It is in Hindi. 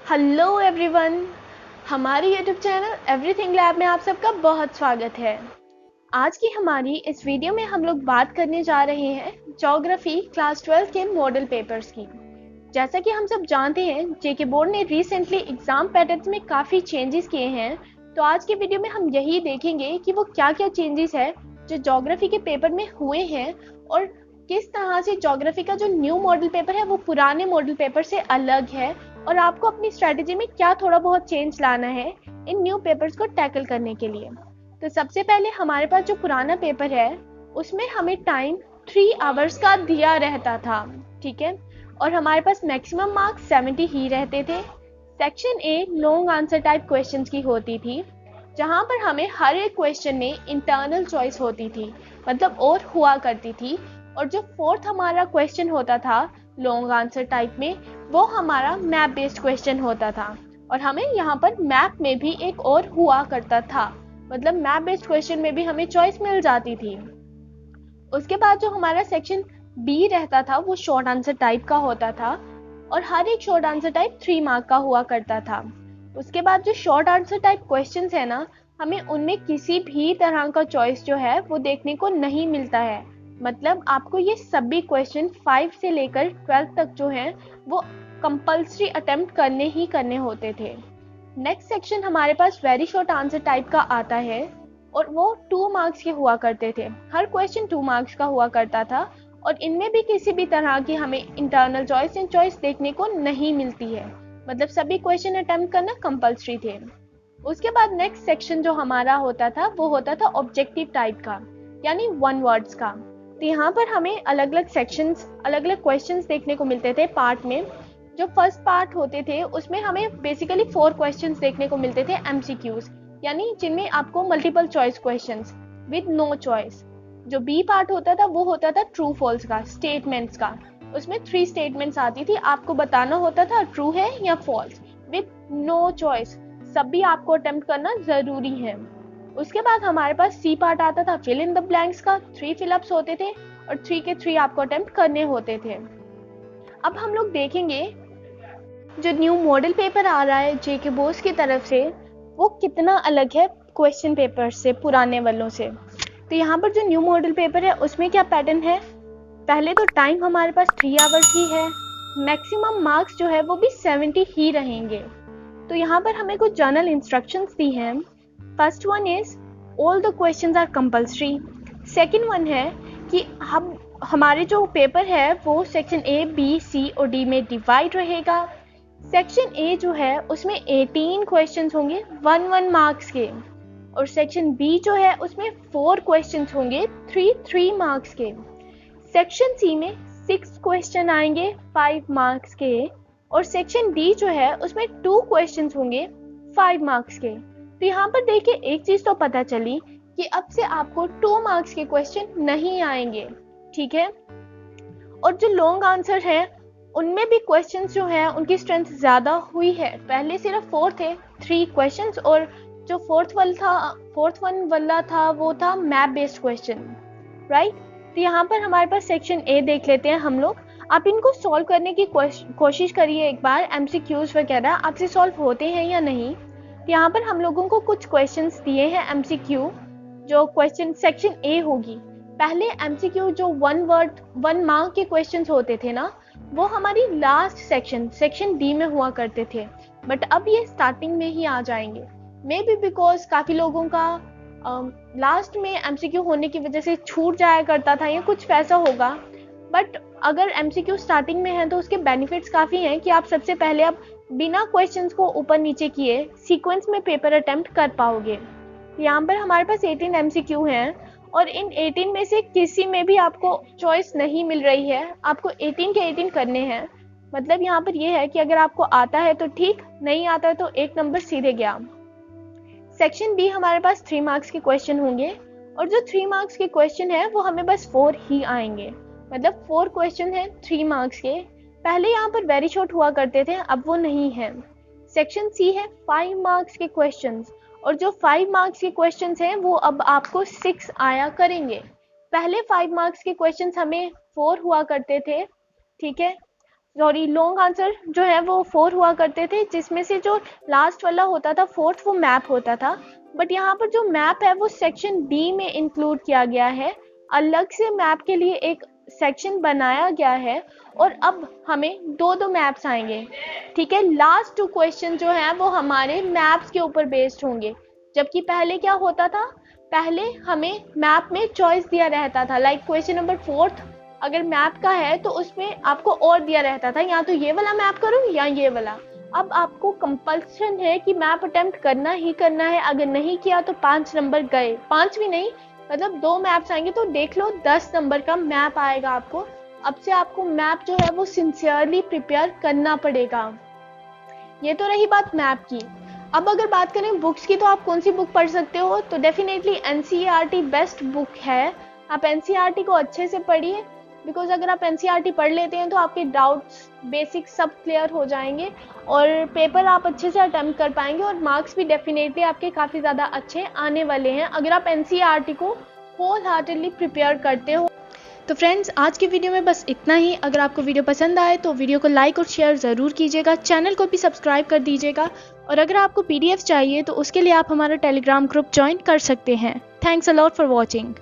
हेलो एवरीवन, हमारी यूट्यूब चैनल एवरीथिंग लैब में आप सबका बहुत स्वागत है। आज की हमारी इस वीडियो में हम लोग बात करने जा रहे हैं ज्योग्राफी क्लास 12 के मॉडल पेपर्स की। जैसा कि हम सब जानते हैं, जेके बोर्ड ने रिसेंटली एग्जाम पैटर्न्स में काफ़ी चेंजेस किए हैं। तो आज के वीडियो में हम यही देखेंगे कि वो क्या क्या चेंजेस है जो ज्योग्राफी के पेपर में हुए हैं और किस तरह से ज्योग्राफी का जो न्यू मॉडल पेपर है वो पुराने मॉडल पेपर से अलग है और आपको अपनी स्ट्रेटेजी में क्या थोड़ा बहुत चेंज लाना है इन न्यू पेपर्स को टैकल करने के लिए। तो सबसे पहले हमारे पास जो पुराना पेपर है उसमें हमें टाइम 3 आवर्स का दिया रहता था, ठीक है, और हमारे पास मैक्सिमम मार्क्स 70 ही रहते थे। Section a long answer type questions की होती थी, जहां पर हमें हर एक क्वेश्चन में इंटरनल चॉइस होती थी, मतलब और हुआ करती थी। और जो फोर्थ हमारा क्वेश्चन होता था लॉन्ग आंसर टाइप में, वो हमारा मैप बेस्ड क्वेश्चन होता था और हमें यहाँ पर मैप में भी एक और हुआ करता था, मतलब मैप बेस्ड क्वेश्चन में भी हमें चॉइस मिल जाती थी। उसके बाद जो हमारा सेक्शन बी रहता था वो शॉर्ट आंसर टाइप का होता था और हर एक शॉर्ट आंसर टाइप 3 मार्क का हुआ करता था। उसके बाद जो शॉर्ट आंसर टाइप क्वेश्चंस है ना, हमें उनमें किसी भी तरह का चॉइस जो है वो देखने को नहीं मिलता है, मतलब आपको ये सभी क्वेश्चन 5 से लेकर 12 तक जो है वो कंपल्सरी अटेम्प्ट करने ही करने होते थे। नेक्स्ट सेक्शन हमारे पास वेरी शॉर्ट आंसर टाइप का आता है और वो 2 मार्क्स के हुआ करते थे। हर क्वेश्चन 2 मार्क्स का हुआ करता था और इनमें भी किसी भी तरह की हमें इंटरनल चॉइस या चॉइस देखने को नहीं मिलती है, मतलब सभी क्वेश्चन अटेम्प्ट करना कंपल्सरी थे। उसके बाद नेक्स्ट सेक्शन जो हमारा होता था वो होता था ऑब्जेक्टिव टाइप का, यानी 1 वर्ड्स का। तो यहाँ पर हमें अलग अलग सेक्शंस, अलग अलग क्वेश्चंस देखने को मिलते थे पार्ट में। जो फर्स्ट पार्ट होते थे उसमें हमें बेसिकली 4 क्वेश्चंस देखने को मिलते थे एमसीक्यूज, यानी जिनमें आपको multiple choice questions with no choice. जो बी पार्ट होता था वो होता था ट्रू फॉल्स का, स्टेटमेंट्स का। उसमें 3 स्टेटमेंट्स आती थी, आपको बताना होता था ट्रू है या फॉल्स विद नो चॉइस, सभी आपको अटेम्प्ट करना जरूरी है। उसके बाद हमारे पास सी पार्ट आता था फिल इन द ब्लैंक्स का, 3 फिलअप्स होते थे और 3 के 3 आपको अटेम्प्ट करने होते थे। अब हम लोग देखेंगे जो न्यू मॉडल पेपर आ रहा है जेके बोस की तरफ से वो कितना अलग है क्वेश्चन पेपर से, पुराने वालों से। तो यहाँ पर जो न्यू मॉडल पेपर है उसमें क्या पैटर्न है, पहले तो टाइम हमारे पास 3 आवर्स ही है, मैक्सिमम मार्क्स जो है वो भी 70 ही रहेंगे। तो यहाँ पर हमें कुछ जर्नल इंस्ट्रक्शंस दी हैं। First one is all the questions are compulsory. Second one है कि हम हमारे जो पेपर है वो सेक्शन ए बी सी और डी में डिवाइड रहेगा। सेक्शन ए जो है उसमें 18 क्वेश्चंस होंगे 1 मार्क्स के और सेक्शन बी जो है उसमें 4 क्वेश्चंस होंगे 3 मार्क्स के। सेक्शन सी में 6 क्वेश्चन आएंगे 5 मार्क्स के और सेक्शन डी जो है उसमें 2 क्वेश्चंस होंगे 5 मार्क्स के। तो यहाँ पर देखिए एक चीज तो पता चली कि अब से आपको 2 मार्क्स के क्वेश्चन नहीं आएंगे, ठीक है। और जो लॉन्ग आंसर है उनमें भी क्वेश्चंस जो है उनकी स्ट्रेंथ ज्यादा हुई है, पहले सिर्फ 4 थे 3 क्वेश्चंस और जो फोर्थ वन वाला था वो था मैप बेस्ड क्वेश्चन, राइट। तो यहाँ पर हमारे पास सेक्शन ए देख लेते हैं हम लोग। आप इनको सॉल्व करने की कोशिश करिए एक बार, एमसीक्यूज वगैरह आपसे सॉल्व होते हैं या नहीं। तो यहाँ पर हम लोगों को कुछ क्वेश्चंस दिए हैं एमसीक्यू। जो क्वेश्चन सेक्शन ए होगी, पहले एमसीक्यू जो 1 मार्क के क्वेश्चंस होते थे ना, वो हमारी लास्ट सेक्शन डी में हुआ करते थे, बट अब ये स्टार्टिंग में ही आ जाएंगे। मे बी बिकॉज काफी लोगों का लास्ट में एमसीक्यू होने की वजह से छूट जाया करता था या कुछ वैसा होगा। बट अगर एमसीक्यू स्टार्टिंग में है तो उसके बेनिफिट्स काफी हैं कि आप सबसे पहले आप बिना क्वेश्चंस को ऊपर नीचे किए सीक्वेंस में पेपर अटेम्प्ट कर पाओगे। यहाँ पर हमारे पास 18 एमसीक्यू हैं और इन 18 में से किसी में भी आपको चॉइस नहीं मिल रही है, आपको 18 के 18 करने हैं। मतलब यहाँ पर यह है कि अगर आपको आता है तो ठीक, नहीं आता है तो 1 नंबर सीधे गया। सेक्शन बी हमारे पास 3 मार्क्स के क्वेश्चन होंगे और जो 3 मार्क्स के क्वेश्चन है वो हमें बस 4 ही आएंगे, मतलब 4 क्वेश्चन है 3 मार्क्स के। पहले यहाँ पर वेरी शॉर्ट हुआ करते थे, अब वो नहीं है। सेक्शन सी है 5 मार्क्स के क्वेश्चंस और जो 5 मार्क्स के क्वेश्चंस हैं वो अब आपको 6 आया करेंगे। पहले 5 मार्क्स के क्वेश्चंस हमें 4 हुआ करते थे, ठीक है। सॉरी लॉन्ग आंसर जो है वो 4 हुआ करते थे, जिसमें से जो लास्ट वाला होता था 4th वो मैप होता था। बट यहाँ पर जो मैप है वो सेक्शन बी में इंक्लूड किया गया है, अलग से मैप के लिए एक सेक्शन बनाया गया है और अब हमें दो मैप्स आएंगे। ठीक है, लास्ट 2 क्वेश्चन जो है वो हमारे मैप्स के ऊपर बेस्ड होंगे, जबकि पहले क्या होता था, पहले हमें मैप में चॉइस दिया रहता था। लाइक क्वेश्चन नंबर 4 अगर मैप का है तो उसमें आपको और दिया रहता था, या तो ये वाला मैप करो या ये वाला। अब आपको कंपल्सन है कि मैप अटेम्प्ट करना ही करना है, अगर नहीं किया तो 5 नंबर गए। 5 भी नहीं, मतलब 2 मैप्स आएंगे तो देख लो 10 नंबर का मैप आएगा आपको। अब से आपको मैप जो है वो सिंसियरली प्रिपेयर करना पड़ेगा। ये तो रही बात मैप की। अब अगर बात करें बुक्स की, तो आप कौन सी बुक पढ़ सकते हो, तो डेफिनेटली एनसीईआरटी बेस्ट बुक है। आप एनसीईआरटी को अच्छे से पढ़िए, बिकॉज अगर आप एनसीईआरटी पढ़ लेते हैं तो आपके डाउट्स बेसिक सब क्लियर हो जाएंगे और पेपर आप अच्छे से अटेम्प्ट कर पाएंगे और मार्क्स भी डेफिनेटली आपके काफ़ी ज़्यादा अच्छे आने वाले हैं अगर आप एनसीईआरटी को होल हार्टेडली प्रिपेयर करते हो। तो फ्रेंड्स, आज की वीडियो में बस इतना ही। अगर आपको वीडियो पसंद आए तो वीडियो को लाइक और शेयर ज़रूर कीजिएगा, चैनल को भी सब्सक्राइब कर दीजिएगा और अगर आपको पीडीएफ चाहिए तो उसके लिए आप हमारा टेलीग्राम ग्रुप ज्वाइन कर सकते हैं। Thanks a lot for watching.